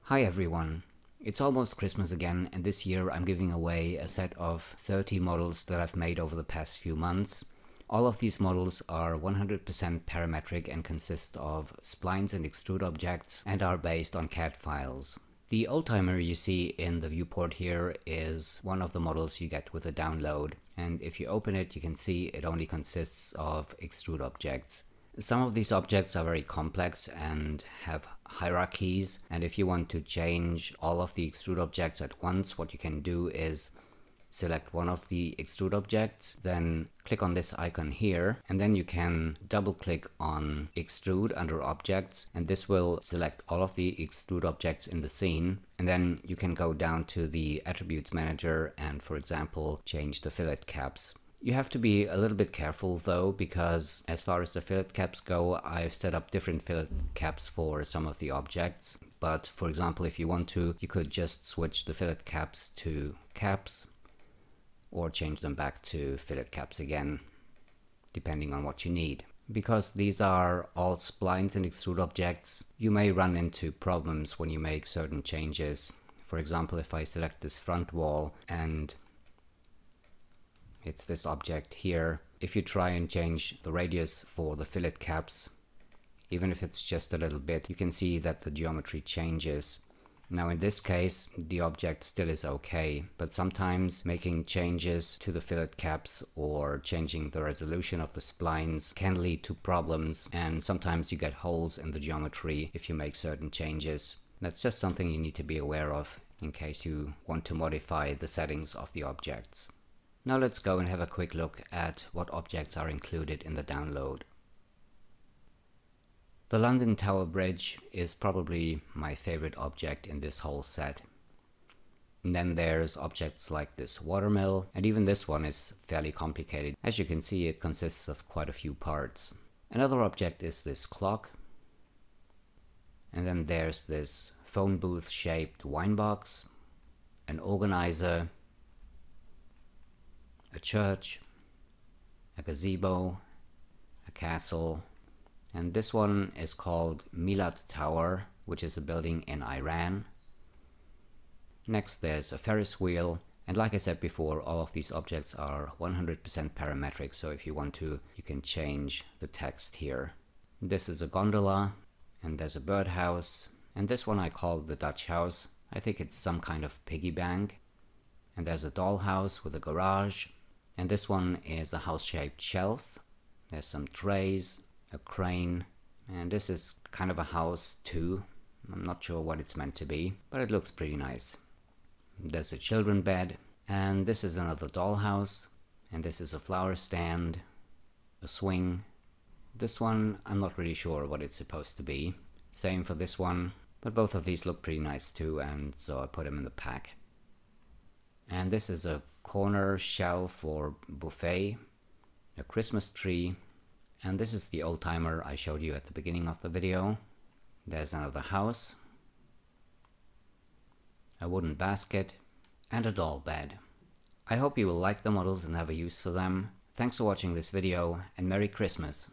Hi everyone! It's almost Christmas again, and this year I'm giving away a set of 30 models that I've made over the past few months. All of these models are 100% parametric and consist of splines and extrude objects and are based on CAD files. The oldtimer you see in the viewport here is one of the models you get with a download, and if you open it you can see it only consists of extrude objects. Some of these objects are very complex and have hierarchies, and if you want to change all of the extrude objects at once, what you can do is select one of the extrude objects, then click on this icon here, and then you can double click on extrude under objects, and this will select all of the extrude objects in the scene, and then you can go down to the attributes manager and, for example, change the fillet caps. You have to be a little bit careful though, because as far as the fillet caps go, I've set up different fillet caps for some of the objects. But for example, if you want to, you could just switch the fillet caps to caps or change them back to fillet caps again, depending on what you need. Because these are all splines and extrude objects, you may run into problems when you make certain changes. For example, if I select this front wall and it's this object here, if you try and change the radius for the fillet caps, even if it's just a little bit, you can see that the geometry changes. Now in this case, the object still is okay, but sometimes making changes to the fillet caps or changing the resolution of the splines can lead to problems, and sometimes you get holes in the geometry if you make certain changes. That's just something you need to be aware of in case you want to modify the settings of the objects. Now let's go and have a quick look at what objects are included in the download. The London Tower Bridge is probably my favorite object in this whole set. And then there's objects like this watermill, and even this one is fairly complicated. As you can see, it consists of quite a few parts. Another object is this clock. And then there's this phone booth shaped wine box, an organizer, a church, a gazebo, a castle, and this one is called Milad Tower, which is a building in Iran. Next there's a Ferris wheel, and like I said before, all of these objects are 100% parametric, so if you want to, you can change the text here. This is a gondola, and there's a birdhouse, and this one I call the Dutch house. I think it's some kind of piggy bank. And there's a dollhouse with a garage. And this one is a house-shaped shelf. There's some trays, a crane, and this is kind of a house too. I'm not sure what it's meant to be, but it looks pretty nice. There's a children bed, and this is another dollhouse, and this is a flower stand, a swing. This one, I'm not really sure what it's supposed to be. Same for this one, but both of these look pretty nice too, and so I put them in the pack. And this is a corner shelf or buffet, a Christmas tree, and this is the old timer I showed you at the beginning of the video. There's another house, a wooden basket, and a doll bed. I hope you will like the models and have a use for them. Thanks for watching this video, and Merry Christmas!